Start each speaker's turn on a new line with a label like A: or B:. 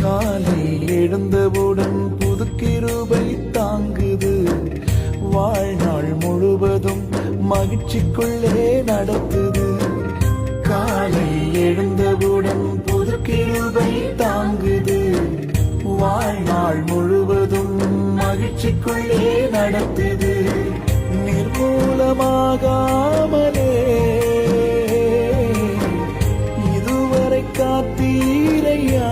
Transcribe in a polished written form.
A: காலை எழுந்தவுடன் புது கிருபை தாங்குது, வாழ்நாள் முழுவதும் மகிழ்ச்சிக்குள்ளே நடத்துது. காலை எழுந்தவுடன் புது கிருபை தாங்குது, வாழ்நாள் முழுவதும் மகிழ்ச்சிக்குள்ளே நடத்துது. நிர்மூலமாகாமலே இதுவரை காத்தீரையா,